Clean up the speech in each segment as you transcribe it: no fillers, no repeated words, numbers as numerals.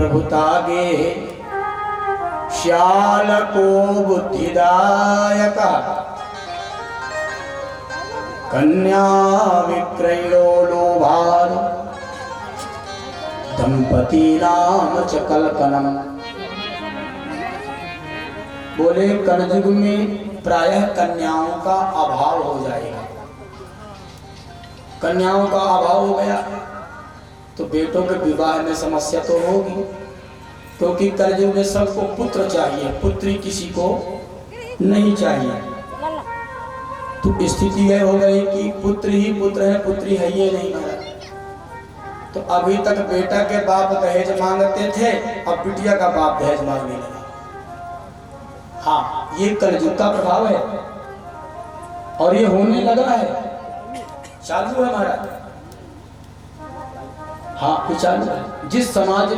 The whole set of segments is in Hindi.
प्रभुतागे श्याल को बुद्धिदायक कन्या विक्रयो लोभार दंपति नाम च कलकनम। बोले कलयुग में प्रायः कन्याओं का अभाव हो जाएगा। कन्याओं का अभाव हो गया तो बेटों के विवाह में समस्या तो होगी, क्योंकि कलयुग में सबको पुत्र चाहिए, पुत्री किसी को नहीं चाहिए। तो स्थिति यह हो गई कि पुत्र ही पुत्र है, पुत्री है ये नहीं महाराज। तो अभी तक बेटा के बाप दहेज मांगते थे, अब बिटिया का बाप दहेज मांगने लगा। हाँ, ये कलयुग का प्रभाव है और ये होने लगा है, चालू है महाराज। हाँ, ये चालू है। जिस समाज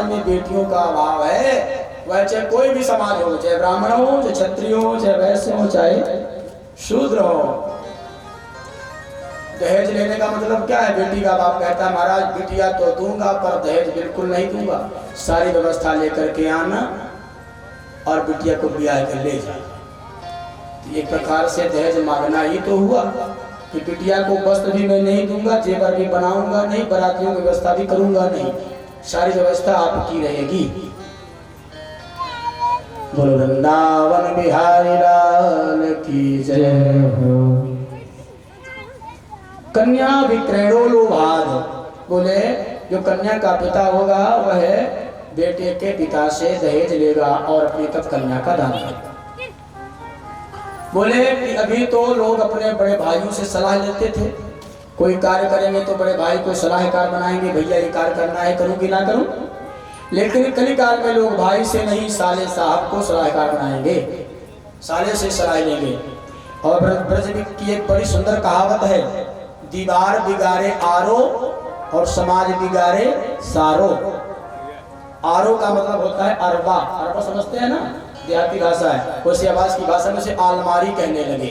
में बेटियों का अभाव है, वह चाहे कोई भी समाज हो, चाहे ब्राह्मण हो, चाहे क्षत्रिय हो, चाहे वैश्य हो, चाहे शूद्र हो, दहेज लेने का मतलब क्या है? बेटी का बाप कहता है महाराज बिटिया तो दूंगा पर दहेज बिल्कुल नहीं दूंगा, सारी व्यवस्था लेकर के आना और बिटिया को ब्याह कर ले जाना। एक प्रकार से दहेज मांगना ही तो हुआ कि बिटिया को वस्त्र भी मैं नहीं दूंगा, जेवर भी बनाऊंगा नहीं, बारातियों की व्यवस्था भी करूंगा नहीं, सारी व्यवस्था आपकी रहेगी। बोलो वृंदावन बिहारी लाल की जय हो। कन्या विक्रयणो लोभार। बोले जो कन्या का पिता होगा वह बेटे के पिता से दहेज लेगा और अपनी तब कन्या का दान करेगा। बोले कि अभी तो लोग अपने बड़े भाइयों से सलाह लेते थे, कोई कार्य करेंगे तो बड़े भाई को सलाहकार बनाएंगे, भैया ये कार्य करना है, करूं कि ना करूं। लेकिन कलिकाल में लोग भाई से नहीं साले साहब को सलाहकार बनाएंगे, साले से सलाह लेंगे। और ब्रज की एक बड़ी सुंदर कहावत है, दीवार बिगाड़े आरो और समाज बिगाड़े सारो। आरो का मतलब होता है अरबा, अरबा समझते हैं ना, देहाती भाषा है, होशियाबाज की भाषा में उसे आलमारी कहने लगे।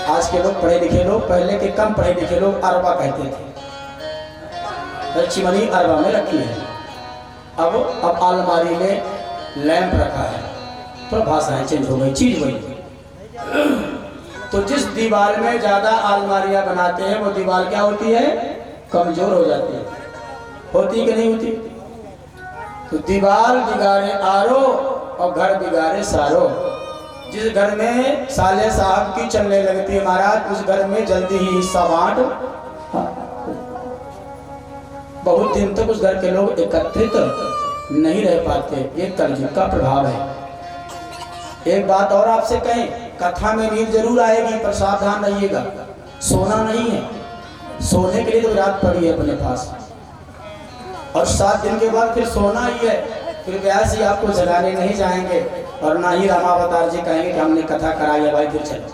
आज के लोग पढ़े लिखे लोग, पहले के कम पढ़े लिखे लोग अरबा कहते थे। चिमनी अरबा में रखी है, अब आलमारी में लैंप रखा है, तो भाषाएं चेंज हो गई, चीज वही। तो जिस दीवार में ज्यादा अलमारियां बनाते हैं वो दीवार क्या होती है? कमजोर हो जाती है। होती कि नहीं होती? तो दीवार बिगाड़े आरो और घर बिगाड़े सारो। जिस घर में साले साहब की चलने लगती है महाराज, उस घर में जल्दी ही हिस्सा बांट। बहुत दिन तक उस घर के लोग एकत्रित नहीं रह पाते। ये कलयुग का प्रभाव है। एक बात और आपसे कहें, कथा में नींद जरूर आएगी पर सावधान रहिएगा, सोना नहीं है। सोने के लिए तो रात पड़ी है अपने पास, और 7 दिन के बाद फिर सोना ही है। फिर व्यास जी आपको जगाने नहीं जाएंगे और ना ही रामावतार जी कहेंगे कि हमने कथा कराई है भाई फिर चलो।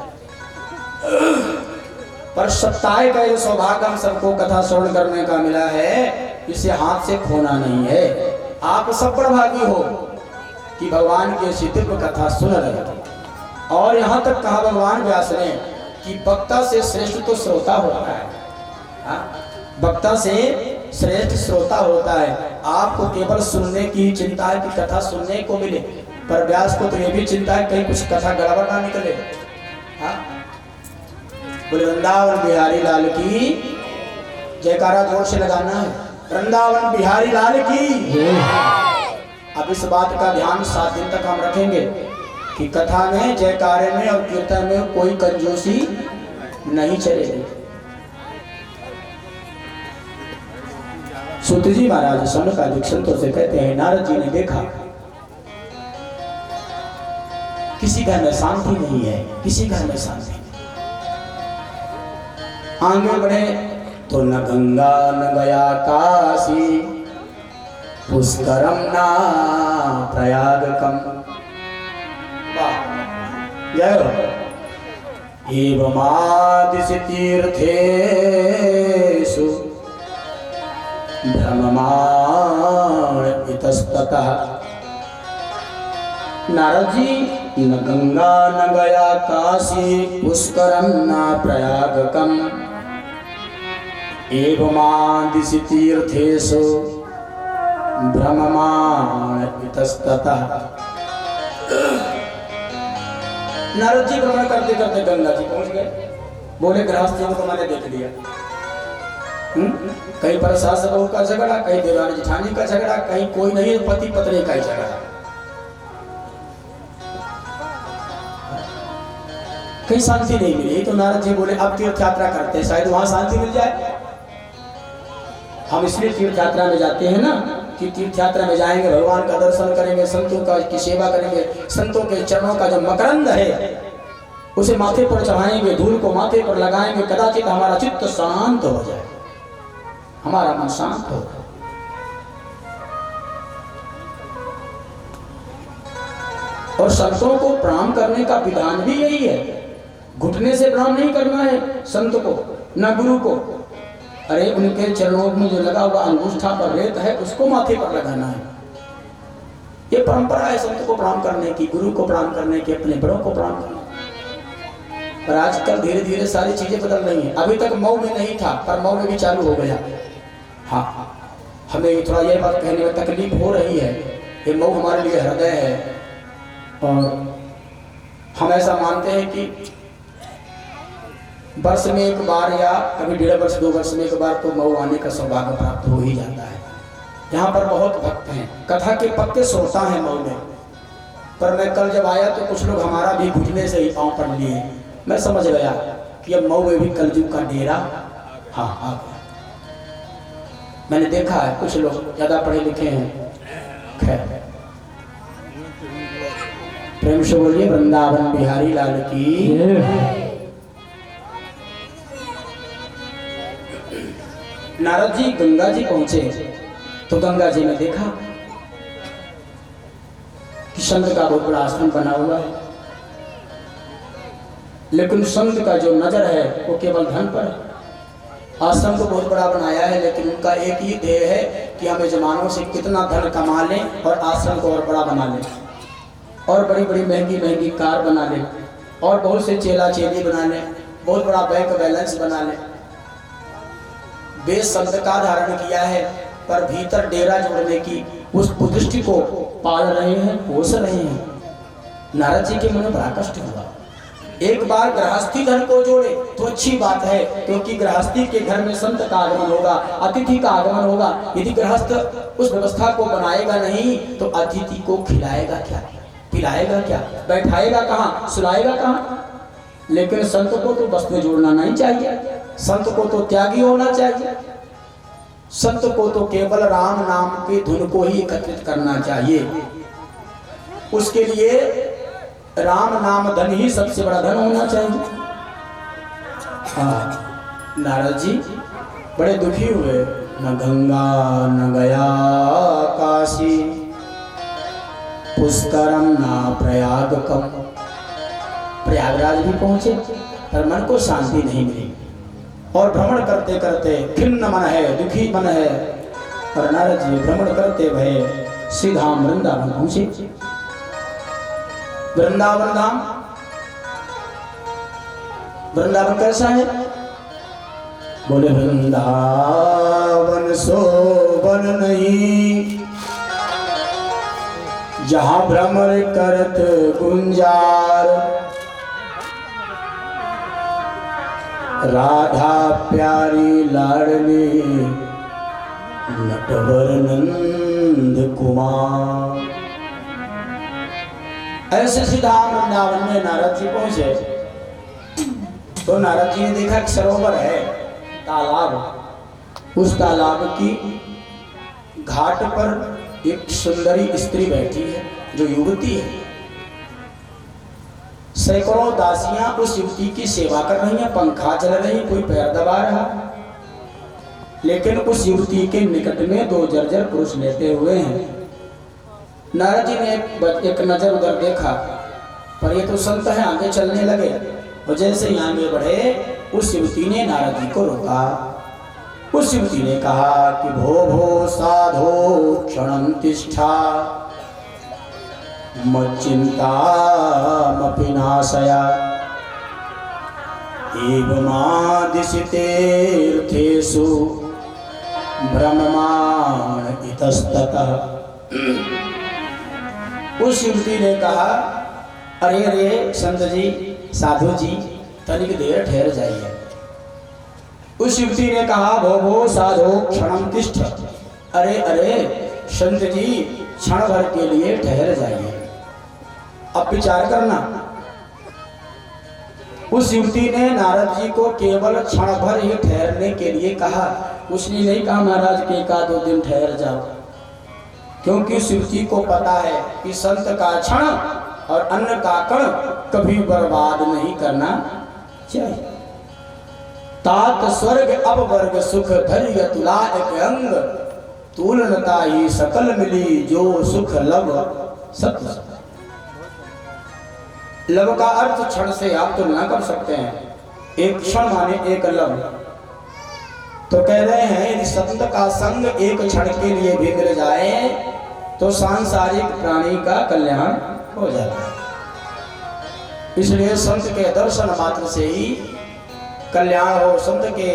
पर सत्ताए का ये सौभाग्य हम सबको कथा श्रवण करने का मिला है, इसे हाथ से खोना नहीं है। आप सब बड़भागी हो कि भगवान की ऐसी दिव्य कथा सुन रहे थे। और यहाँ तक कहा भगवान व्यास ने कि वक्ता से श्रेष्ठ तो श्रोता होता है। वक्ता से श्रेष्ठ श्रोता होता है। आपको केवल सुनने की चिंता है कि कथा सुनने को मिले, पर व्यास को तो ये भी चिंता है कहीं कुछ कथा गड़बड़ ना निकले। बोले वृंदावन बिहारी लाल की जयकारा जोर से लगाना है। वृंदावन बिहारी लाल की। अब इस बात का ध्यान 7 दिन तक हम रखेंगे कि कथा में, जयकारे में और कीर्तन में कोई कंजूसी नहीं चलेगी। सूत जी महाराज सनकादिक संतों से कहते हैं, नारद जी ने देखा किसी घर में शांति नहीं है, किसी घर में शांति नहीं। आगे बढ़े तो न गंगा न गया काशी, पुष्करम ना प्रयागकम। जय हो। एवमादिशि तीर्थेषु भ्रममाण इतस्ततः। नारद जी, न गंगा न गया काशी, पुष्करम न प्रयागकम। एवं दिशि तीर्थेषु भ्रममाण इतस्ततः। नारद जी भ्रमण करते करते गंगा जी पहुंच गए। बोले गृहस्थियों को तो मैंने देख लिया, कहीं पर सास बहू का झगड़ा, कहीं देवानी जेठानी का झगड़ा, कहीं कोई नहीं, पति पत्नी का ही झगड़ा, कहीं शांति नहीं मिली। तो नारद जी बोले अब तीर्थ यात्रा करते हैं, शायद वहां शांति मिल जाए। हम इसलिए तीर्थ यात्रा में जाते हैं ना कि तीर्थ यात्रा में जाएंगे, भगवान का दर्शन करेंगे, संतों का की सेवा करेंगे, संतों के चरणों का जो मकरंद है उसे माथे पर चढ़ाएंगे, धूल को माथे पर लगाएंगे, कदाचित हमारा चित्त शांत हो जाए, हमारा मन शांत हो। और संतों को प्रणाम करने का विधान भी यही है, घुटने से प्रणाम नहीं करना है संत को न गुरु को। अरे उनके चरणों में जो लगा हुआ अंगूठा पर रेत है उसको माथे पर लगाना है। ये परंपरा है संत को प्रणाम करने की, गुरु को प्रणाम करने की, अपने बड़ों को प्रणाम करने की। पर आजकल धीरे धीरे सारी चीजें बदल रही हैं। अभी तक मऊ में नहीं था पर मऊ में भी चालू हो गया। हाँ, हमें थोड़ा ये बात कहने में तकलीफ हो रही है, ये मऊ हमारे लिए हृदय है और हम ऐसा मानते हैं कि वर्ष में एक बार या कभी 1.5 वर्ष 2 वर्ष में एक बार तो मऊ आने का सौभाग्य प्राप्त हो ही जाता है। यहाँ पर बहुत भक्त हैं, कथा के पक्के श्रोता हैं मऊ में। पर मैं कल जब आया तो कुछ लोग हमारा भी घुटने से ही पाँव पड़ लिए। मैं समझ गया कि अब मऊ में भी कलयुग का डेरा हाँ आ गया। मैंने देखा है कुछ लोग ज्यादा पढ़े लिखे हैं। खैर प्रेम से बोलिए वृंदावन बिहारी लाल की। नारद जी गंगा जी पहुंचे तो गंगा जी ने देखा कि संत का बहुत बड़ा आश्रम बना हुआ है, लेकिन संत का जो नजर है वो केवल धन पर है। आश्रम को बहुत बड़ा बनाया है लेकिन उनका एक ही ध्येय है कि हम यजमानों से कितना धन कमा लें और आश्रम को और बड़ा बना लें और बड़ी बड़ी महंगी महंगी कार बना लें और बहुत से चेला चेली बना लें, बहुत बड़ा बैंक बैलेंस बना लें। वेद शब्द का धारण किया है पर भीतर डेरा जोड़ने की उस दृष्टि को पाल रहे हैं, पोष रहे हैं। नारद जी के मन में बड़ा कष्ट हुआ। एक बार गृहस्थी धन को जोड़े तो अच्छी बात है, क्योंकि गृहस्थी के घर में संत का आगमन होगा, अतिथि का आगमन होगा। यदि गृहस्थ उस व्यवस्था को बनाएगा नहीं तो अतिथि को खिलाएगा क्या, पिलाएगा क्या, बैठाएगा कहाँ, सुलाएगा कहाँ। लेकिन संत को तो बस में जोड़ना नहीं चाहिए, संत को तो त्यागी होना चाहिए, संत को तो केवल राम नाम के धुन को ही एकत्रित करना चाहिए। उसके लिए राम नाम धन ही सबसे बड़ा धन होना चाहिए। हाँ, नारद जी बड़े दुखी हुए। न गंगा न गया काशी पुष्करम ना प्रयाग कम। प्रयागराज भी पहुंचे पर मन को शांति नहीं मिली और भ्रमण करते करते खिन्न मन है, दुखी मन है। और नारद जी भ्रमण करते भये सीधा वृंदावन पहुंचे। वृंदावन धाम, वृंदावन कैसा है? बोले वृंदावन सो वन नहीं जहां भ्रमण करत गुंजार। राधा प्यारी लाडली नटवर नंद कुमार। ऐसे सीधा वृंदावन में नारद जी पहुंचे तो नारद जी ने देखा कि सरोवर है, तालाब। उस तालाब की घाट पर एक सुंदरी स्त्री बैठी है जो युवती है। सैकड़ों दासियां उस युवती की सेवा कर रही हैं, पंखा चल रही, कोई पैर दबा रहा। लेकिन उस युवती के निकट में 2 जर्जर पुरुष लेटे हुए हैं। नारद जी ने एक नजर उधर देखा पर ये तो संत है, आगे चलने लगे। और जैसे ही आगे बढ़े उस युवती ने नारद जी को रोका। उस युवती ने कहा कि भो भो साधो क्षणं तिष्ठा मच्चिंता मपिनाशया। एवमादिशितेर्थेषु ब्रह्माण इतस्ततः। उस युवती ने कहा, अरे अरे संत जी, साधु जी, तनिक देर ठहर जाइए। उस युवती ने कहा, भो भो साधो क्षणम तिष्ठ। अरे अरे संत जी, क्षण भर के लिए ठहर जाइए, अब विचार करना। उस युवती ने नारद जी को केवल क्षण भर ही ठहरने के लिए कहा। उसने नहीं कहा महाराज के 1-2 दिन ठहर जाओ, क्योंकि उस युवती को पता है कि संत का क्षण और अन्न का कण कभी बर्बाद नहीं करना चाहिए। तात स्वर्ग अब वर्ग सुख धैर्य तुला एक अंग, तुलनता ही सकल मिली जो सुख लब सत्य। लब का अर्थ क्षण से आप तुलना कर सकते हैं, एक क्षण माने एक लब। तो कह रहे हैं यदि संत का संग एक क्षण के लिए भी मिल जाए तो सांसारिक प्राणी का कल्याण हो जाता है। इसलिए संत के दर्शन मात्र से ही कल्याण हो, संत के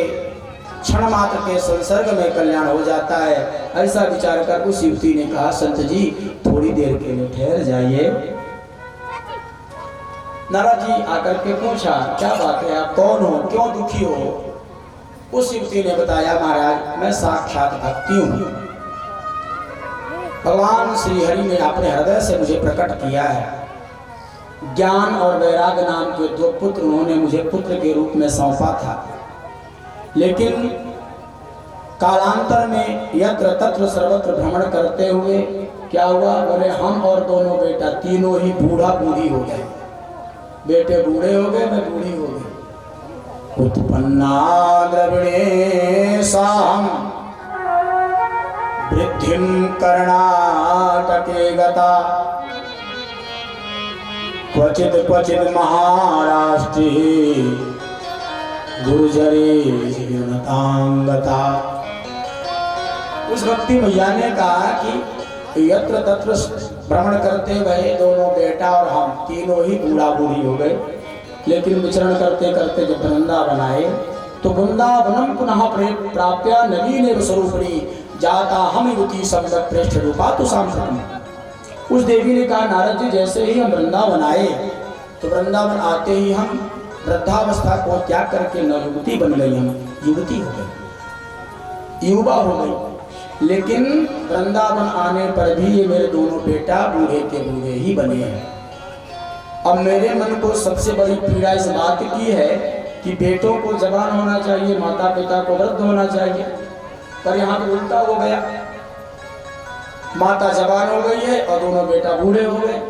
क्षण मात्र के संसर्ग में कल्याण हो जाता है। ऐसा विचार कर उस युवती ने कहा, संत जी थोड़ी देर के लिए ठहर जाइए। नारद जी आकर के पूछा, क्या बात है, आप कौन हो, क्यों दुखी हो? उस युवती ने बताया, महाराज मैं साक्षात भक्ति हूँ। भगवान श्री हरि ने अपने हृदय से मुझे प्रकट किया है। ज्ञान और वैराग नाम के 2 पुत्र उन्होंने मुझे पुत्र के रूप में सौंपा था, लेकिन कालांतर में यत्र तत्र सर्वत्र भ्रमण करते हुए क्या हुआ, बोले हम और दोनों बेटा तीनों ही बूढ़ा बूढ़ी हो गए। बेटे बूढ़े हो गए, मैं बूढ़ी हो गई। उत्पन्ना द्रविणे साम वृद्धिं कर्णाटके गता, क्वचित् क्वचित् महाराष्ट्रे गुर्जरे यूनतांगता। उस भक्ति मैया ने कहा कि यत्र तत्र भ्रमण करते हुए दोनों बेटा और हम तीनों ही बूढ़ा बूढ़ी हो गए, लेकिन विचरण करते करते जब वृंदावन आए तो वृंदावनम पुनः प्राप्य नवीन स्वरूपणी जाता हम युवती सम्यक प्रेष्ठ रूपा तो सांप्रतम। उस देवी ने कहा, नारद जी जैसे ही हम वृंदावन आए तो वृंदावन आते ही हम वृद्धावस्था को त्याग करके नवयुवती बन गई, हम युवती हो गई, युवा हो गई। लेकिन वृंदावन आने पर भी ये मेरे दोनों बेटा बूढ़े के बूढ़े ही बने हैं। अब मेरे मन को सबसे बड़ी पीड़ा इस बात की है कि बेटों को जवान होना चाहिए, माता पिता को वृद्ध होना चाहिए, पर यहाँ तो उल्टा हो गया। माता जवान हो गई है और दोनों बेटा बूढ़े हो गए।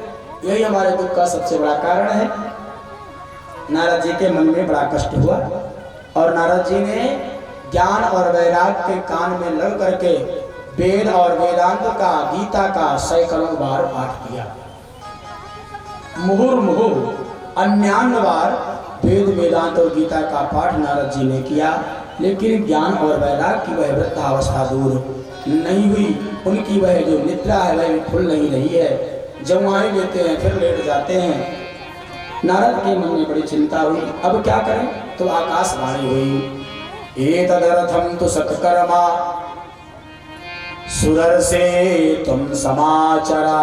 यही हमारे दुख का सबसे बड़ा कारण है। नारद जी के मन में बड़ा कष्ट हुआ और नारद जी ने ज्ञान और वैराग के कान में लग करके वेद और वेदांत का, गीता का सैकड़ों बार पाठ किया। मुहुर्मुहुः अन्यान्य बार वेद वेदांत और गीता का पाठ नारद जी ने किया, लेकिन ज्ञान और वैराग की वह वृद्धावस्था दूर नहीं हुई। उनकी वह जो निद्रा है वह खुल नहीं रही है। जवाई लेते हैं फिर लेट जाते हैं। नारद के मन में बड़ी चिंता हुई, अब क्या करें? तो आकाशवाणी हुई, एतदर्थं तु सत्कर्मा सुदर्शे तुम समाचरा,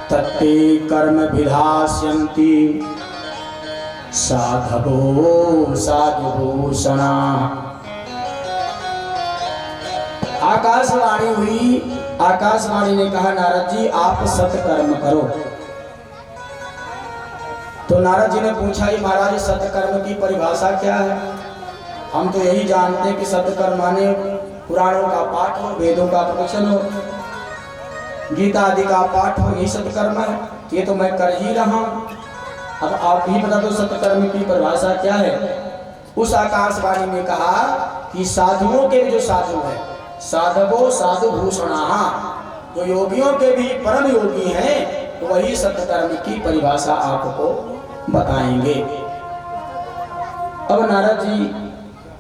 तत्ते कर्म विधास्यन्ति साधवो साधुभूषणा। आकाशवाणी हुई। आकाशवाणी ने कहा, नारद जी आप सत्कर्म करो। तो नारद जी ने पूछा, ही महाराज सत्कर्म की परिभाषा क्या है? हम तो यही जानते हैं कि सत्कर्म माने पुराणों का पाठ हो, वेदों का प्रवचन हो, गीता आदि का पाठ हो, यही सत्कर्म है। ये तो मैं कर ही रहा हूं। अब आप ही बता दो सत्कर्म की परिभाषा क्या है? उस आकाशवाणी ने कहा कि साधुओं के जो साधु है, साधवो साधु भूषणा, जो योगियों के भी परम योगी हैं, तो वही सत्कर्म की परिभाषा आपको बताएंगे। अब नारद जी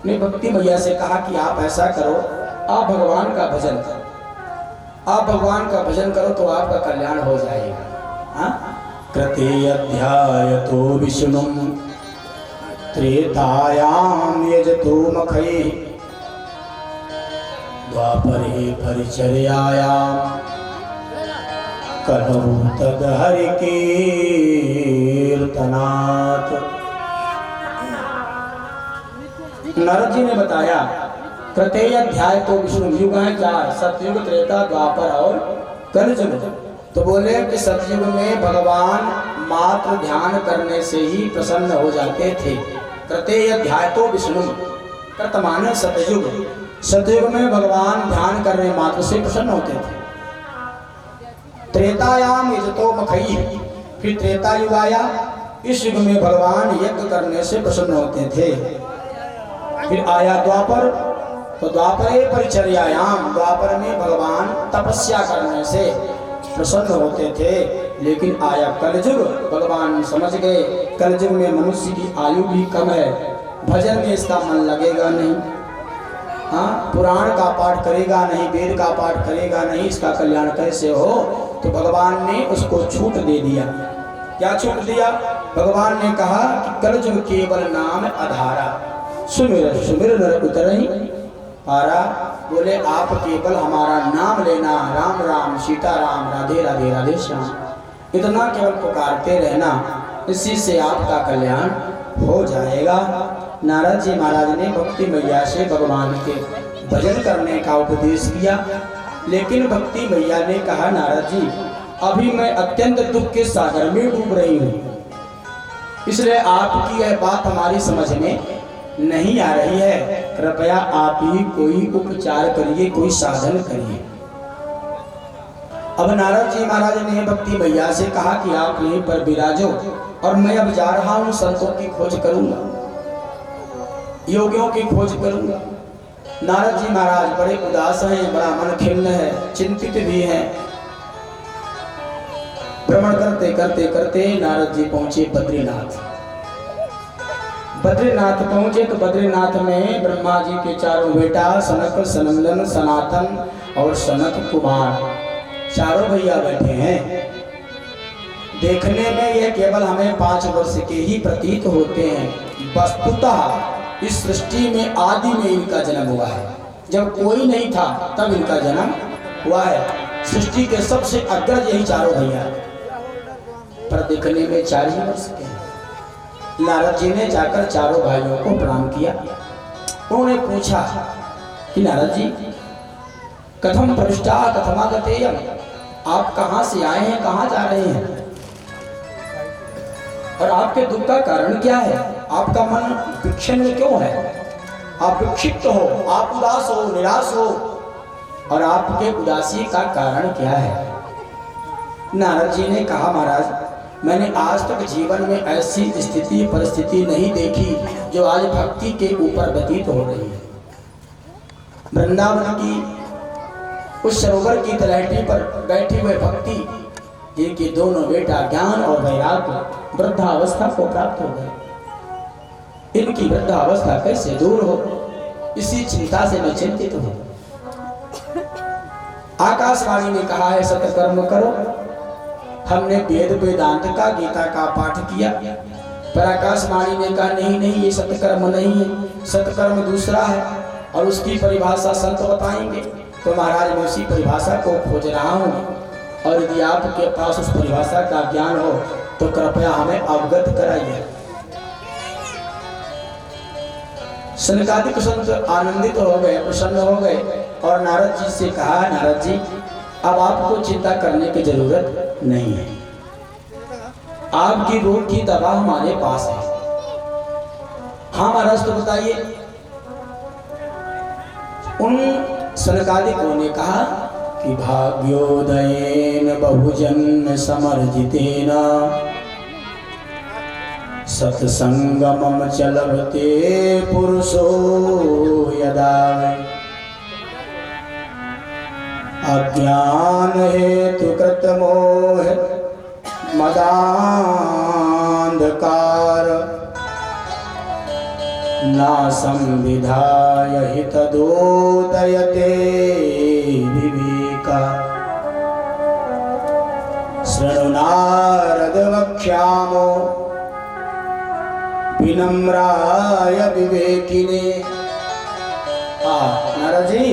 ने भक्ति मैया से कहा कि आप ऐसा करो, आप भगवान का भजन करो, आप भगवान का भजन करो तो आपका कल्याण हो जाएगा। हाँ, कृते अध्याय तो विष्णु त्रेतायाम यजतो मखैः द्वापरे परिचर्यायाम कलौ तदहरि कीर्तनात्। नारद जी ने बताया प्रत्येक अध्याय तो विष्णु युग है 4, सतयुग, त्रेता, द्वापर और कलयुग। तो बोले कि सतयुग में भगवान मात्र ध्यान करने से ही प्रसन्न हो जाते थे। प्रत्येक अध्याय तो विष्णु वर्तमान सतयुग, सतयुग में भगवान ध्यान करने मात्र से प्रसन्न होते थे। त्रेतायाम यजतो मखैः, फिर त्रेता युग आया, इस युग में भगवान यज्ञ करने से प्रसन्न होते थे। फिर आया द्वापर, तो द्वापरे परिचर्यायाम, द्वापर में भगवान तपस्या करने से प्रसन्न होते थे। लेकिन आया कलयुग, भगवान समझ गए कलयुग में मनुष्य की आयु भी कम है, भजन में इसका मन लगेगा नहीं, हाँ पुराण का पाठ करेगा नहीं, वेद का पाठ करेगा नहीं, इसका कल्याण कैसे हो। तो भगवान ने उसको छूट दे दिया। क्या छूट दिया? भगवान ने कहा कि कलयुग केवल नाम आधारा, सुमिर सुमिर नर उतरहि पारा। बोले आप केवल हमारा नाम लेना, राम राम सीता राम, राधे राधे राधे श्याम, इतना केवल पुकारते रहना, इसी से आपका कल्याण हो जाएगा। नारद जी महाराज ने भक्ति मैया से भगवान के भजन करने का उपदेश किया। लेकिन भक्ति मैया ने कहा नारद जी अभी मैं अत्यंत दुख के सागर में डूब रही हूँ, इसलिए आपकी यह बात हमारी समझ में नहीं आ रही है, कृपया आप ही कोई उपचार करिए, कोई साधन करिए। अब नारद जी महाराज ने भक्ति मैया से कहा कि आप यहीं पर विराजो और मैं अब जा रहा हूँ, संतों की खोज करूंगा, योगियों की खोज करूंगा। नारद जी महाराज बड़े उदास हैं, बड़ा मन खिन्न है, चिंतित भी हैं। भ्रमण करते करते करते नारद जी पहुंचे बद्रीनाथ। बद्रीनाथ पहुंचे तो बद्रीनाथ में ब्रह्मा जी के चारों बेटा सनक, सनंदन, सनातन और सनक कुमार, चारों भैया बैठे हैं। देखने में ये केवल हमें 5 वर्ष के ही प्रतीत होते हैं, वस्तुतः इस सृष्टि में आदि में इनका जन्म हुआ है। जब कोई नहीं था तब इनका जन्म हुआ है। सृष्टि के सबसे अग्रज यही चारों भैया, पर देखने में 4 ही वर्ष के। नारद जी ने जाकर चारों भाइयों को प्रणाम किया। उन्होंने पूछा कि नारद जी कथम प्रविष्टा कथमागतेयम, आप कहाँ से आए हैं, कहाँ जा रहे हैं, और आपके दुख का कारण क्या है, आपका मन विक्षिप्त क्यों है, आप विक्षिप्त हो, आप उदास हो, निराश हो, और आपके उदासी का कारण क्या है। नारद जी ने कहा महाराज मैंने आज तक जीवन में ऐसी स्थिति परिस्थिति नहीं देखी जो आज भक्ति के ऊपर व्यतीत हो रही है। वृंदावन की उस सरोवर की तलहटी पर बैठी हुए भक्ति, जिनके दोनों बेटा ज्ञान और वैराग्य वृद्धावस्था को प्राप्त हो गए, इनकी वृद्धावस्था कैसे दूर हो, इसी चिंता से मैं चिंतित हूँ। आकाशवाणी ने कहा है सत्कर्म करो। हमने वेद वेदांत का, गीता का पाठ किया, पर आकाशवाणी ने कहा नहीं नहीं ये सत्कर्म नहीं है, सत्कर्म दूसरा है और उसकी परिभाषा संत बताएंगे। तो महाराज मैं उसी परिभाषा को खोज रहा हूँ, और यदि आपके पास उस परिभाषा का ज्ञान हो तो कृपया हमें अवगत कराइए। सनकादिक संत आनंदित हो गए, प्रसन्न हो गए और नारद जी से कहा नारद जी अब आपको चिंता करने की जरूरत नहीं है, आपकी रोग की दवा हमारे पास है। हाँ महाराज तो बताइए। उन सनकादिकों ने कहा कि भाग्योदयेन बहुजन्म समर्जितेन सत्संगमम चलते पुरुषो यदा अज्ञान हेतु कृत मोह मदांधकार नासं विधाय हितदोदयते विवेका शृणु नारद वक्ष्यामो विनम्राय विवेकिने। नारद जी,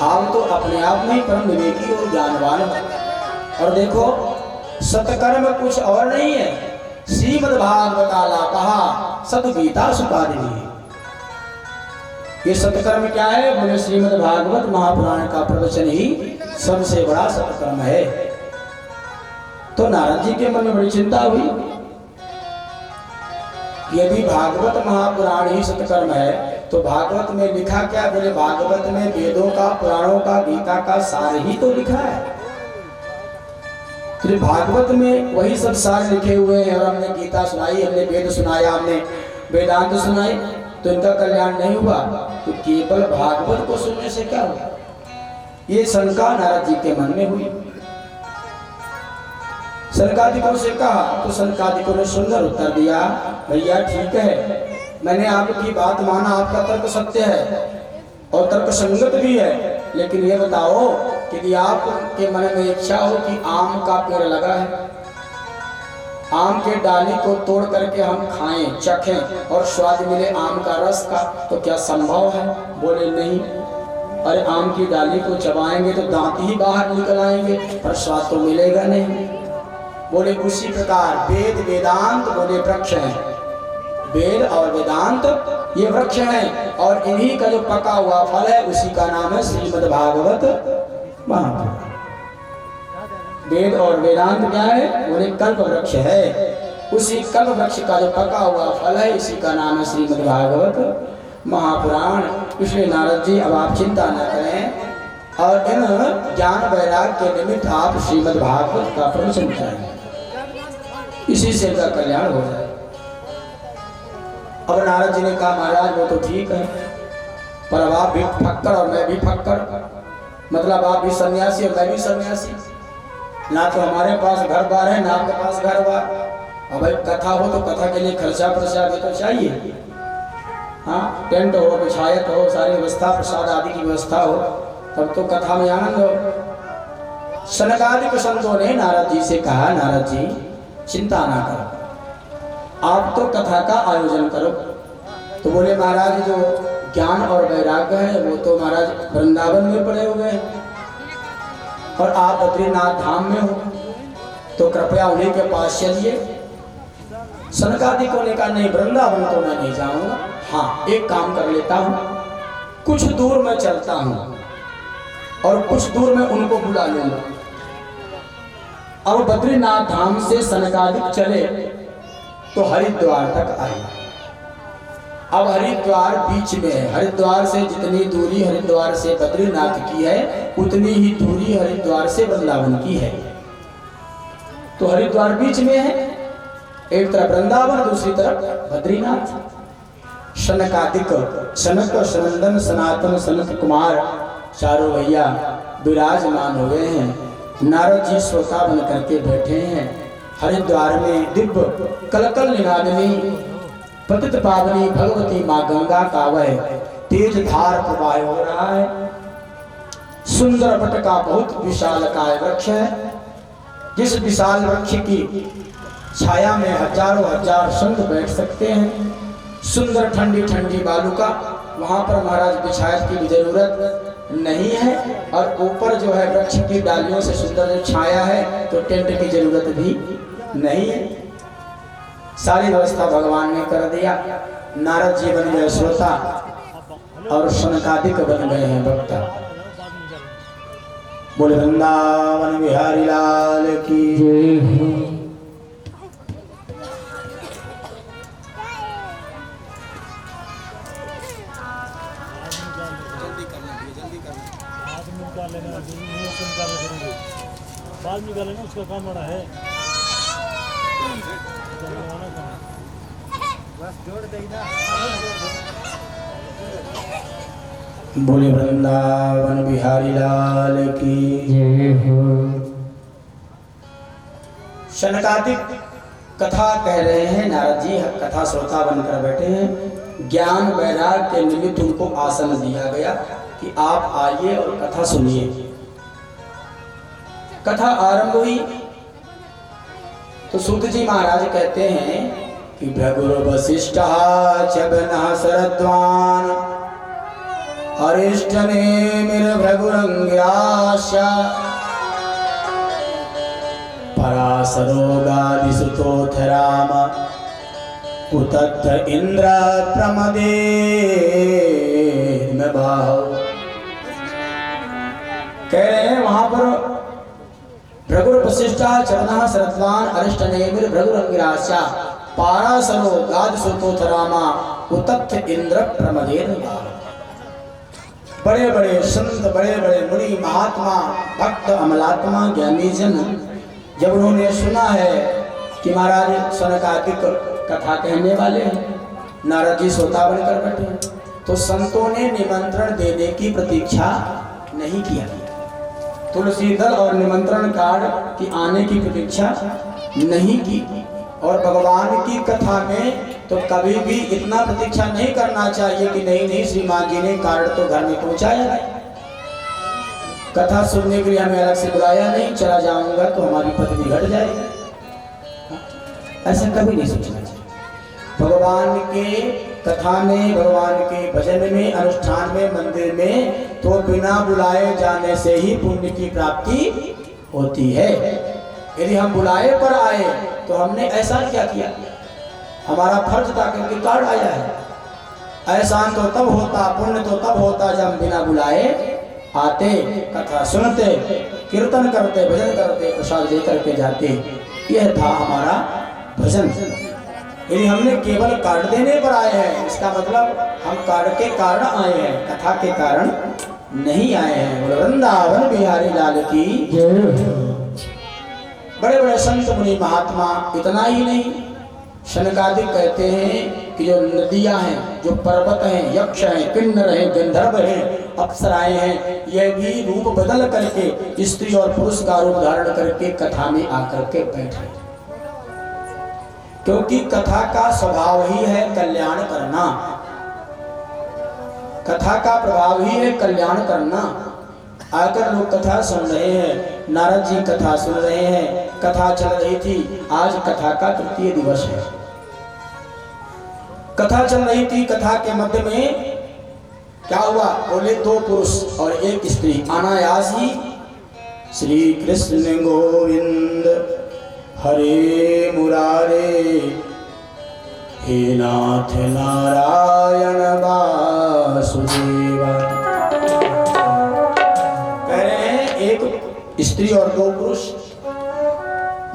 आप तो अपने आप में परम विवेकी और ज्ञानवान हो। और देखो, सत्कर्म कुछ और नहीं है, श्रीमद्भागवताला कहा सद्गीता सुखादिनी। ये सत्कर्म क्या है? बोले श्रीमद्भागवत महापुराण का प्रवचन ही सबसे बड़ा सत्कर्म है। तो नारद जी के मन में बड़ी चिंता हुई, यदि भागवत महापुराण ही सत्कर्म है तो भागवत में लिखा क्या? बोले भागवत में वेदों का, पुराणों का, गीता का सार ही तो लिखा है। तो भागवत में वही सब सार लिखे हुए हैं। और हमने गीता सुनाई, हमने वेद सुनाया, हमने वेदांत सुनाई, तो इनका कल्याण नहीं हुआ। तो केवल भागवत को सुनने से क्या हुआ? ये शंका नारद जी के मन में हुई। सनकादिकों से कहा तो सनकादिकों ने सुंदर उत्तर दिया, भैया ठीक है, मैंने आपकी बात माना, आपका तर्क सत्य है और तर्क संगत भी है, लेकिन ये बताओ कि यदि आपके मन में इच्छा हो कि आम का पेड़ लगा है, आम के डाली को तोड़ करके हम खाएं, चखें और स्वाद मिले आम का रस का, तो क्या संभव है? बोले नहीं। अरे आम की डाली को चबाएंगे तो दांत ही बाहर निकल आएंगे, पर स्वाद तो मिलेगा नहीं। बोले उसी प्रकार वेद वेदांत बोले वृक्ष हैं, वेद और वेदांत ये वृक्ष हैं, और इन्हीं का जो पका हुआ फल है उसी का नाम है श्रीमद्भागवत महापुराण। वेद और वेदांत क्या है? बोले कल्प वृक्ष है, उसी कल्प वृक्ष का जो पका हुआ फल है इसी का नाम है श्रीमद्भागवत महापुराण। इसलिए नारद जी अब आप चिंता न करें और इन ज्ञान वैराग के निमित्त आप श्रीमद्भागवत का प्रवचन करें, इसी से इनका कल्याण हो जाए। अब नारद जी ने कहा महाराज वो तो ठीक है, पर अब आप भी फक्कर और मैं भी फक्कर, मतलब आप भी सन्यासी और मैं भी सन्यासी, ना तो हमारे पास घर बार है ना आपके पास घर बार। अब भाई कथा हो तो कथा के लिए खर्चा प्रसाद भी तो चाहिए। हाँ, टेंट हो, बिछायत हो, सारी व्यवस्था, प्रसाद आदि की व्यवस्था हो, तब तो कथा में आनंद हो। सनकादिक संतों ने नारद जी से कहा, नारद जी चिंता ना करो, आप तो कथा का आयोजन करो। तो बोले महाराज जो ज्ञान और वैराग्य है वो तो महाराज वृंदावन में पड़े हुए हैं और आप बद्रीनाथ धाम में हो, तो कृपया उन्हीं के पास चलिए। सनकादिकों ने कहा नहीं, वृंदावन तो मैं नहीं जाऊंगा, हाँ एक काम कर लेता हूँ, कुछ दूर मैं चलता हूँ और कुछ दूर में उनको बुला लूंगा। अब बद्रीनाथ धाम से सनकादिक चले तो हरिद्वार तक आए। अब हरिद्वार बीच में है, हरिद्वार से जितनी दूरी हरिद्वार से बद्रीनाथ की है उतनी ही दूरी हरिद्वार से वृंदावन की है। तो हरिद्वार बीच में है, एक तरफ वृंदावन दूसरी तरफ बद्रीनाथ। सनकादिक, सनक, सनंदन, सनातन, सनत कुमार चारों भैया विराजमान हुए हैं। नारद जी श्रोता बन करके बैठे हैं। हरिद्वार में दिव्य कलकल निनादनी पतित पावनी भगवती माँ गंगा का वह तेज धार प्रवाह हो रहा है। सुंदर पट का बहुत विशाल काय वृक्ष है, जिस विशाल वृक्ष की छाया में हजारों हजार संत बैठ सकते हैं। सुंदर ठंडी ठंडी बालुका, वहां पर महाराज बिछायत की भी जरूरत नहीं है, और ऊपर जो है वृक्ष की डालियों से सुंदर जो छाया है तो टेंट की जरूरत भी नहीं है। सारी व्यवस्था भगवान ने कर दिया। नारद जी बन गए श्रोता और सनकादिक बन गए हैं वक्ता। बोले वृंदावन बिहारी लाल की जय हो। बाद में निकालेंगे, उसका काम बड़ा है। बोले वृंदावन बिहारी लाल की जय हो। सनकादिक कथा कह रहे हैं, नारद जी कथा श्रोता बनकर बैठे हैं। ज्ञान वैराग के निमित्त उनको आसन दिया गया कि आप आइए और कथा सुनिए। कथा आरंभ हुई तो सूत जी महाराज कहते हैं कि भृगुर वसिष्ठः च बनः शरद्वान् अरिष्टनेमिर्भृगुरङ्गिराश्च पराशरोगादिसुतोऽथ राम उतत्थ इंद्र प्रमदेन बाहो। कह रहे हैं वहां पर भृगुर वसिष्ठः चवनः शरद्वान् अरिष्टनेमिर भृगुरङ्गिराश्च पाराशरो गादिसुतोऽथ राम उतत्थ इंद्र प्रमदेन बाहो। बड़े बड़े संत, बड़े बड़े मुनि, महात्मा, भक्त, अमलात्मा, ज्ञानी जन जब उन्होंने सुना है कि महाराज सनकादिक कथा कहने वाले हैं, नारद जी श्रोता बनकर बैठे हैं, तो संतों ने निमंत्रण देने की प्रतीक्षा नहीं किया। तुलसी दल और निमंत्रण कार्ड की आने की प्रतीक्षा नहीं की। और भगवान की कथा में तो कभी भी इतना प्रतीक्षा नहीं करना चाहिए कि नहीं नहीं श्रीमान जी ने कार्ड तो घर में पहुंचाया है, कथा सुनने के लिए हमें अलग से बुलाया नहीं, चला जाऊंगा तो हमारी पदवी घट जाएगी। ऐसा कभी नहीं सोचना चाहिए। भगवान के कथा में, भगवान के भजन में, अनुष्ठान में, मंदिर में तो बिना बुलाए जाने से ही पुण्य की प्राप्ति होती है। यदि हम बुलाए पर आए तो हमने ऐसा क्या किया, हमारा फर्ज था क्योंकि कार्ड आया है। एहसान तो तब होता, पुण्य तो तब होता जब बिना बुलाए आते, कथा सुनते, कीर्तन करते, भजन करते, प्रसाद लेकर के जाते। यह था हमारा भजन। यदि हमने केवल कार्ड देने पर आए हैं, इसका मतलब हम कार्ड के कारण आए हैं, कथा के कारण नहीं आए हैं। वृंदावन बिहारी लाल की। बड़े बड़े संत मुनि महात्मा, इतना ही नहीं, शनकादिक कहते हैं कि जो नदियां हैं, जो पर्वत हैं, यक्ष हैं, किन्नर हैं, गंधर्व हैं, अप्सराएं हैं, ये भी रूप बदल करके स्त्री और पुरुष का रूप धारण करके कथा में आकर के बैठे। क्योंकि कथा का स्वभाव ही है कल्याण करना, कथा का प्रभाव ही है कल्याण करना। आकर लोग कथा सुन रहे हैं, नारद जी कथा सुन रहे हैं, कथा चल रही थी। आज कथा का तृतीय दिवस है। कथा चल रही थी, कथा के मध्य में क्या हुआ, बोले दो पुरुष और एक स्त्री अनायास ही श्री कृष्ण गोविंद हरे मुरारे हे नाथ नारायण वासुदेवा। कह रहे हैं एक स्त्री और दो पुरुष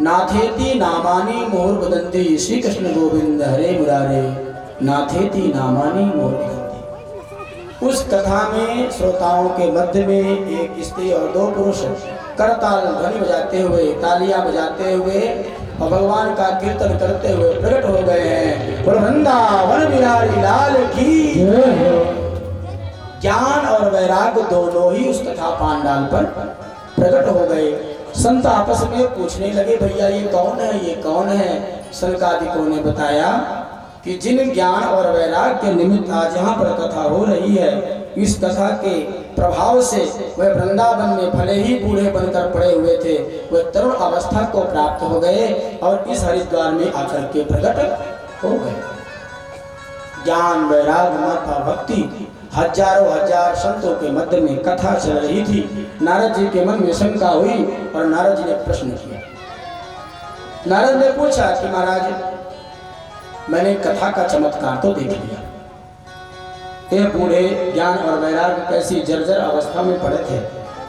नाथेति नामानि मोहर बदंती, श्री कृष्ण गोविंद हरे मुरारे नाथेति नामानि मोहर बदंती। उस कथा में श्रोताओं के मध्य में एक स्त्री और दो पुरुष करताल ध्वनि बजाते हुए, तालियां बजाते हुए और भगवान का कीर्तन करते हुए प्रकट हो गए हैं। वृंदावन बिहारी लाल की। ज्ञान और वैराग्य दोनों ही उस कथा पांडाल पर प्रकट हो गए। संत आपस में पूछने लगे, भैया ये कौन है, ये कौन है। सनकादिकों ने बताया कि जिन ज्ञान और वैराग्य के निमित्त आज यहाँ पर कथा हो रही है, इस कथा के प्रभाव से वह वृंदावन में भले ही बूढ़े बनकर पड़े हुए थे, वह तरुण अवस्था को प्राप्त हो गए और इस हरिद्वार में आकर के प्रकट हो गए। ज्ञान, वैराग्य, ममता, भक्ति, हजारों हजार संतों के मध्य में कथा चल रही थी। नारद जी के मन में शंका हुई और नारद जी ने प्रश्न किया। नारद ने पूछा कि महाराज, मैंने कथा का चमत्कार तो देख लिया, ये बूढ़े ज्ञान और वैराग्य कैसी जर्जर अवस्था में पड़े थे,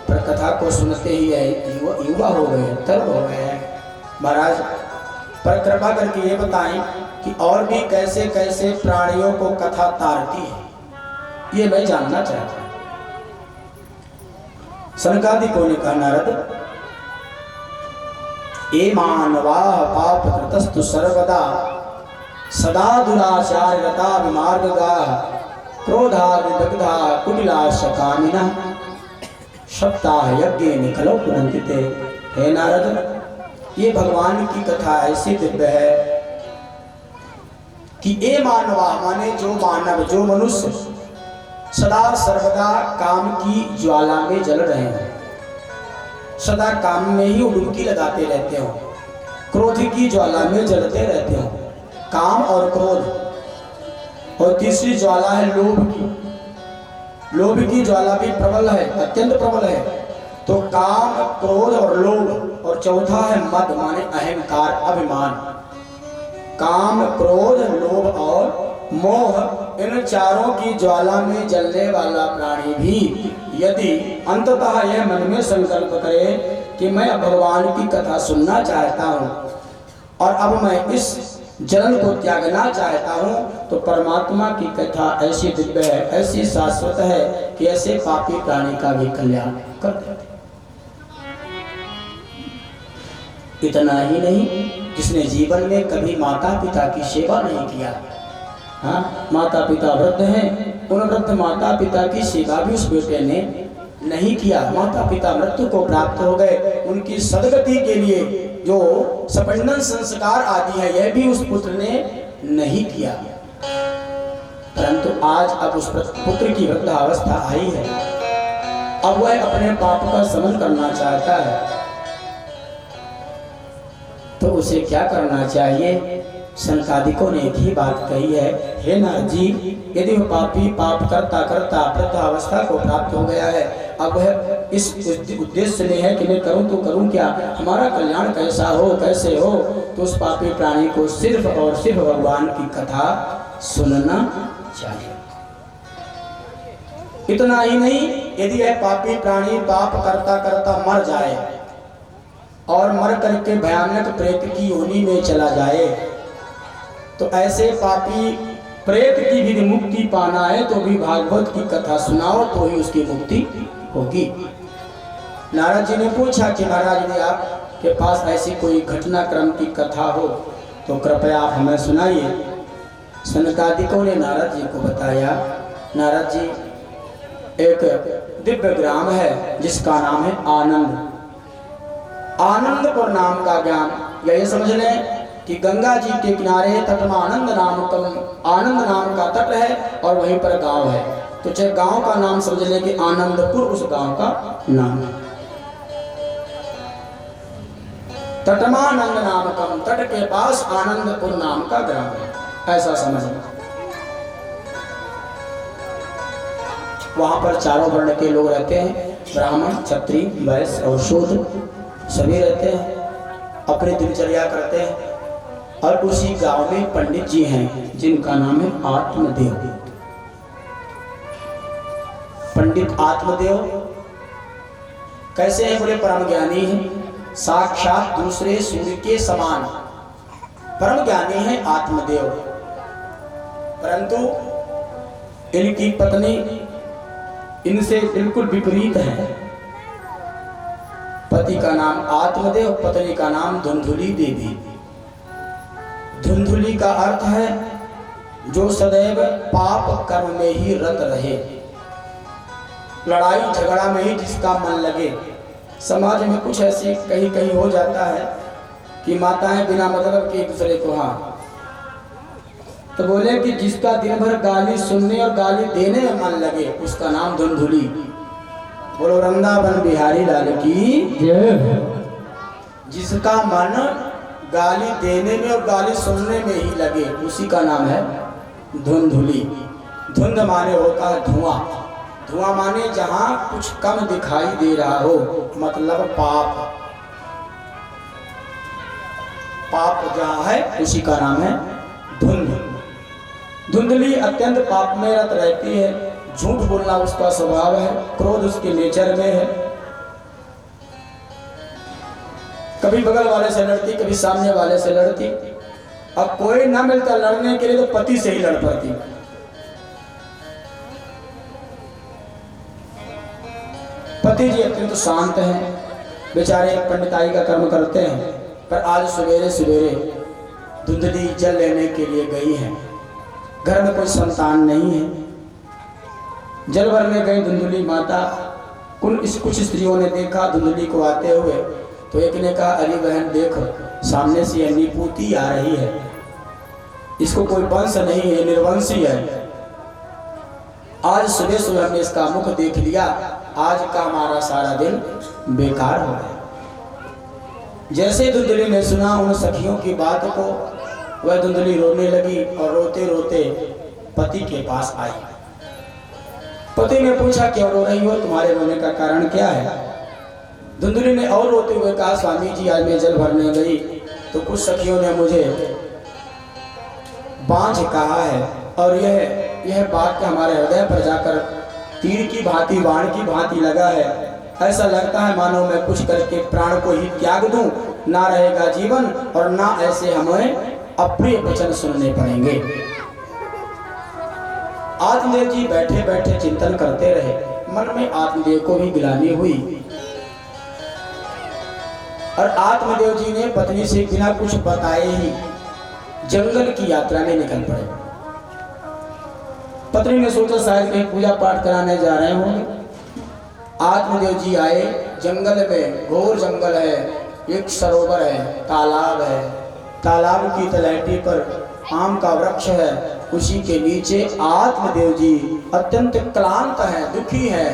पर कथा को सुनते ही युवा हो गए, तरुण हो गए हैं। महाराज पर कृपा करके ये बताएं कि और भी कैसे कैसे प्राणियों को कथा तारती है, ये मैं जानना चाहता हूं। सनकादिकों ने कहा, नारद ए मानवा पाप कृतस्तु सर्वदा सदा दुराचार्यता विमार्गगा क्रोधा विदग्धा कुटिलाश कामिना सप्ताह यज्ञ निकलो पुनंतिते। हे नारद, ये भगवान की कथा ऐसी दिव्य है कि ए मानवा माने जो मानव, जो मनुष्य सदा सर्वदा काम की ज्वाला में जल रहे हैं, सदा काम में ही डुबकी लगाते रहते हो, क्रोध की ज्वाला में जलते रहते हो, काम और क्रोध, और तीसरी ज्वाला है लोभ की। लोभ की ज्वाला भी प्रबल है, अत्यंत प्रबल है। तो काम, क्रोध और लोभ, और चौथा है मद माने अहंकार, अभिमान। काम, क्रोध, लोभ और मोह, इन चारों की ज्वाला में जलने वाला प्राणी भी यदि अंततः यह मन में संकल्प करे कि मैं अब भगवान की कथा सुनना चाहता हूँ और अब मैं इस जलन को त्यागना चाहता हूँ, तो परमात्मा की कथा ऐसी दिव्य है, ऐसी शाश्वत है कि ऐसे पापी प्राणी का भी कल्याण कर देते। इतना ही नहीं, जिसने जीवन में कभी माता पिता की सेवा नहीं किया, हाँ, माता पिता वृद्ध हैं, उन वृद्ध माता पिता की सेवा भी उस बेटे ने नहीं किया। माता पिता मृत्यु को प्राप्त हो गए, उनकी सदगति के लिए जो सपंडन संस्कार आदि है, यह भी उस पुत्र ने नहीं किया। परंतु आज अब उस पुत्र की वृद्धावस्था आई है, अब वह अपने पाप का समन करना चाहता है, तो उसे क्या करना चाहिए? संकादिकों ने एक ही बात कही है, हे नारद जी, यदि वह पापी पाप करता करता वृद्धावस्था को प्राप्त हो गया है, अब वह इस उद्देश्य में है कि मैं करूं तो करूं क्या, हमारा कल्याण कैसा हो, कैसे हो, तो उस पापी प्राणी को सिर्फ और सिर्फ भगवान की कथा सुनना चाहिए। इतना ही नहीं, यदि यह पापी प्राणी पाप करता करता मर जाए और मर करके भयानक प्रेत की योनि में चला जाए, तो ऐसे पापी प्रेत की भी मुक्ति पाना है तो भी भागवत की कथा सुनाओ, तो ही उसकी मुक्ति होगी। नारद जी ने पूछा कि महाराज, यदि आपके पास ऐसी कोई घटनाक्रम की कथा हो तो कृपया आप हमें सुनाइए। सनकादिकों ने नारद जी को बताया। नारद जी, एक दिव्य ग्राम है जिसका नाम है आनंद। आनंदपुर नाम का ग्राम, यह समझ लें कि गंगा जी के किनारे तटमानंद आनंद नाम का तट है और वहीं पर गांव है। तो चाहे गांव का नाम समझ ले कि आनंदपुर उस गांव का नाम है। तटमानंद नामकम, तट के पास आनंदपुर नाम का ग्राम है, ऐसा समझना। वहां पर चारों वर्ण के लोग रहते हैं, ब्राह्मण, क्षत्रिय, वैश्य और शूद्र, सभी रहते हैं, अपनी दिनचर्या करते हैं। और उसी गांव में पंडित जी हैं जिनका नाम है आत्मदेव। पंडित आत्मदेव कैसे हैं? बड़े परम ज्ञानी हैं, साक्षात दूसरे सूर्य के समान परम ज्ञानी हैं आत्मदेव। परंतु इनकी पत्नी इनसे बिल्कुल विपरीत है। पति का नाम आत्मदेव, पत्नी का नाम धुंधुली देवी। धुंधुली का अर्थ है जो सदैव पाप कर्म में ही रत रहे, लड़ाई झगड़ा में ही जिसका मन लगे। समाज में कुछ ऐसी कहीं कहीं हो जाता है कि माताएं बिना मतलब के एक दूसरे को, हाँ, तो बोले कि जिसका दिन भर गाली सुनने और गाली देने में मन लगे उसका नाम धुंधुली। बोलो वृंदावन बिहारी लाल की जय। जिसका मन गाली देने में और गाली सुनने में ही लगे उसी का नाम है धुंधुली। धुंध माने होता है धुआं, धुआं माने जहां कुछ कम दिखाई दे रहा हो, मतलब पाप। पाप जहां है उसी का नाम है धुंध। धुंधली अत्यंत पाप में रत रहती है, झूठ बोलना उसका स्वभाव है, क्रोध उसके नेचर में है। कभी बगल वाले से लड़ती, कभी सामने वाले से लड़ती। अब कोई ना मिलता लड़ने के लिए तो पति से ही लड़ पड़ती। पति जी अत्यंत शांत हैं, बेचारे पंडिताई का कर्म करते हैं, पर आज सवेरे सवेरे धुंधली जल लेने के लिए गई है। घर में कोई संतान नहीं है। जल भरने गई धुंधली माता। कुछ स्त्रियों ने देखा धुंधली को आते हुए, तो एक ने कहा, अरे बहन देखो, सामने से यह निपुती आ रही है, इसको कोई वंश नहीं है, निर्वंशी है। आज सुबह सुबह हमने इसका मुख देख लिया, आज का हमारा सारा दिन बेकार हो गया। जैसे धुंधली ने सुना उन सखियों की बात को, वह धुंधली रोने लगी और रोते रोते पति के पास आई। पति ने पूछा क्यों रो रही हो, तुम्हारे रोने का कारण क्या है? धुंधली ने और रोते हुए कहा, स्वामी जी आज मैं जल भरने गई तो कुछ सखियों ने मुझे बांझ कहा है और यह बात हमारे हृदय पर जाकर तीर की भांति बाण की भांति लगा है। ऐसा लगता है मानो मैं कुछ करके प्राण को ही त्याग दूं, ना रहेगा जीवन और ना ऐसे हमें अप्रिय वचन सुनने पड़ेंगे। आत्मदेव जी बैठे बैठे चिंतन करते रहे। मन में आत्मदेव को भी गिलानी हुई और आत्मदेव जी ने पत्नी से बिना कुछ बताए ही जंगल की यात्रा में निकल पड़े। पत्नी ने सोचा शायद कहीं पूजा पाठ कराने जा रहे होंगे। आत्मदेव जी आए। जंगल में घोर जंगल है, एक सरोवर है, तालाब है। तालाब की तलहटी पर आम का वृक्ष है। उसी के नीचे आत्मदेव जी अत्यंत क्लांत हैं, दुखी हैं,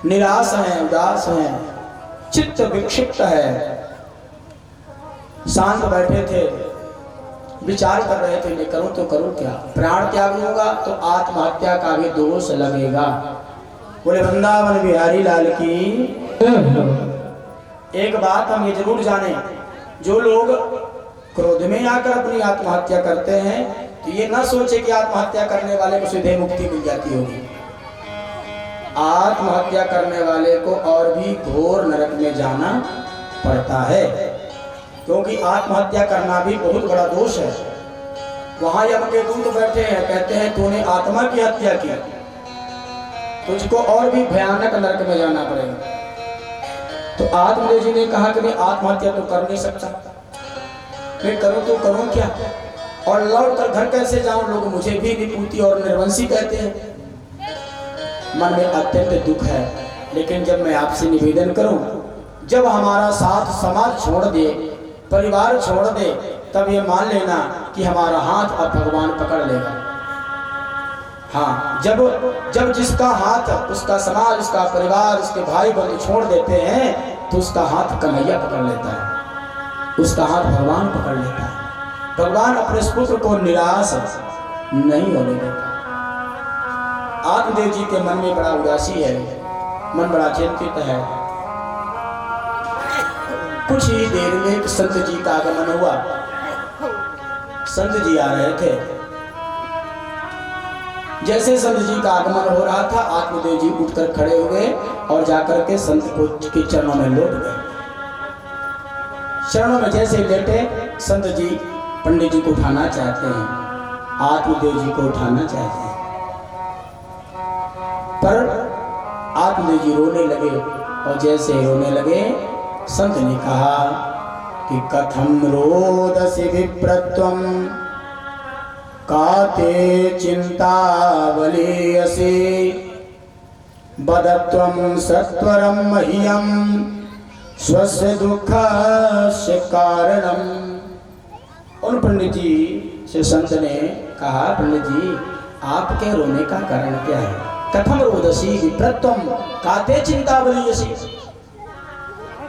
निराश हैं, उदास हैं, चित्त विक्षिप्त है। शांत बैठे थे, विचार कर रहे थे मैं करूं तो करूं क्या, प्राण त्याग लूंगा तो आत्महत्या का भी दोष लगेगा। बोले वृंदावन बिहारी लाल की। एक बात हम ये जरूर जाने, जो लोग क्रोध में आकर अपनी आत्महत्या करते हैं तो ये ना सोचे कि आत्महत्या करने वाले को सीधे मुक्ति मिल जाती होगी। आत्महत्या करने वाले को और भी घोर नरक में जाना पड़ता है, क्योंकि आत्महत्या करना भी बहुत बड़ा दोष है। वहां यम के दूत बैठे हैं, कहते हैं तूने आत्मा की हत्या की, तुझको और भी भयानक नरक में जाना पड़ेगा। तो आत्मदेव जी ने कहा कि मैं आत्महत्या तो कर नहीं सकता, मैं करूं तो करूं क्या, और लौट कर घर कैसे जाऊं, लोग मुझे भी निपुती और निर्वंशी कहते हैं। मन में अत्यंत दुख है, लेकिन जब मैं आपसे निवेदन करूं, जब हमारा साथ समाज छोड़ दे, परिवार छोड़ दे, तब ये मान लेना कि हमारा हाथ अब भगवान पकड़ लेगा। हाँ, जब जिसका हाथ उसका समाज, उसका परिवार, उसके भाई बंधु छोड़ देते हैं तो उसका हाथ कन्हैया पकड़ लेता है, उसका हाथ भगवान पकड़ लेता है। भगवान अपने पुत्र को निराश नहीं होने देता। आत्मदेव जी के मन में बड़ा उदासी है, मन बड़ा चिंतित है। कुछ ही देर में एक संत जी का आगमन हुआ। संत जी आ रहे थे। जैसे संत जी का आगमन हो रहा था, आत्मदेव जी उठकर खड़े हुए और जाकर के संत को के चरणों में लौट गए। चरणों में जैसे लेटे, संत जी पंडित जी को उठाना चाहते हैं, आत्मदेव जी को उठाना चाहते हैं, पर आत्मदेव जी रोने लगे। और जैसे रोने लगे, संत ने कहा कि कथम रोदसी विप्रत्वम काते चिंतावलीयसी बदत्वम सत्वरम मह्यम स्वस्य दुःखस्य कारणम। उन पंडित जी से संत ने कहा, पंडित जी आपके रोने का कारण क्या है? कथम रोदसी विप्रत्वम काते चिंतावलीयसी,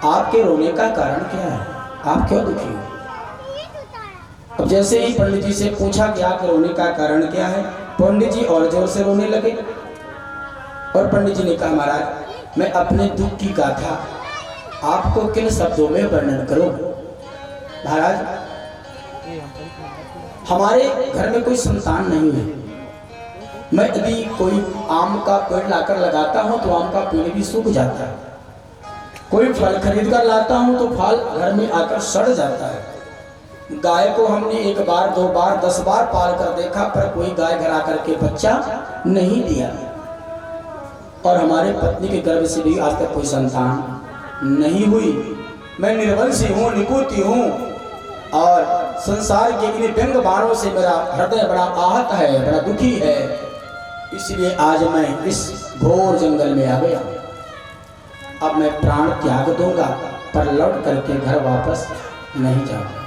आपके रोने का कारण क्या है, आप क्यों दुखी हो? अब जैसे ही पंडित जी से पूछा कि आपके रोने का कारण क्या है, पंडित जी और जोर से रोने लगे। और पंडित जी ने कहा, महाराज मैं अपने दुख की गाथा आपको किन शब्दों में वर्णन करूं? महाराज हमारे घर में कोई संतान नहीं है। मैं यदि कोई आम का पेड़ लाकर लगाता हूं तो आम का पेड़ भी सूख जाता है। कोई फल खरीद कर लाता हूं तो फल घर में आकर सड़ जाता है। गाय को हमने एक बार, दो बार, 10 बार पाल कर देखा, पर कोई गाय घर आकर के बच्चा नहीं दिया। और हमारे पत्नी के गर्भ से भी आज तक कोई संतान नहीं हुई। मैं निर्वंशी हूँ, निकुति हूँ, और संसार के इन व्यंग बाणों से मेरा हृदय बड़ा आहत है, बड़ा दुखी है। इसलिए आज मैं इस घोर जंगल में आ गया। अब मैं प्राण त्याग दूंगा, पर लौट करके घर वापस नहीं जाऊंगा।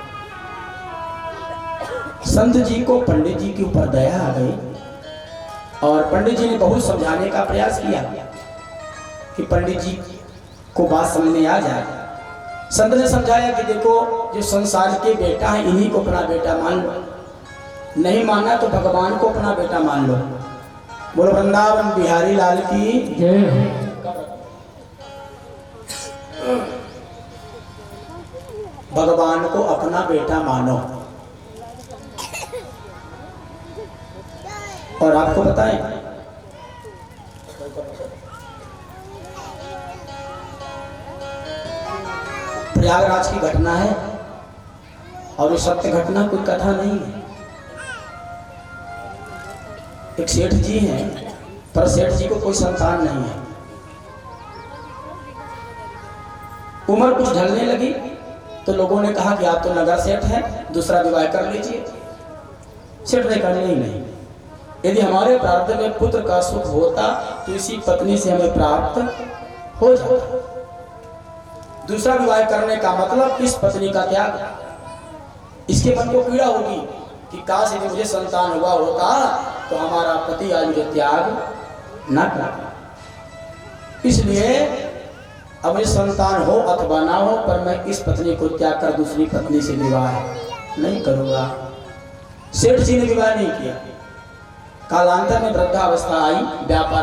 संत जी को पंडित जी के ऊपर दया आ गई और पंडित जी ने बहुत समझाने का प्रयास किया कि पंडित जी को बात समझ में आ जाए। संत ने समझाया कि देखो जो संसार के बेटा है इन्हीं को अपना बेटा मान लो, नहीं मानना तो भगवान को अपना बेटा मान लो। बोलो वृंदावन बिहारी लाल की जय। भगवान को अपना बेटा मानो। और आपको बताएं, प्रयागराज की घटना है और ये सत्य घटना कोई कथा नहीं है। एक सेठ जी हैं, पर सेठ जी को कोई संतान नहीं है। उम्र कुछ ढलने लगी तो लोगों ने कहा कि आप तो नगर सेठ हैं, दूसरा विवाह कर लीजिए। सेठ ने कहा नहीं, यदि हमारे प्रारब्ध में पुत्र का सुख होता तो इसी पत्नी से हमें प्राप्त हो जाता। दूसरा विवाह करने का मतलब इस पत्नी का त्याग। इसके मन को पीड़ा होगी कि काश यदि मुझे संतान हुआ होता तो हमारा पति आज मुझे त्याग ना करता। इसलिए अब मुझे संतान हो अथवा ना हो, पर मैं इस पत्नी को त्याग कर दूसरी पत्नी से विवाह नहीं करूंगा। सेठ जी ने विवाह नहीं किया। कालांतर में वृद्धावस्था आई, व्यापार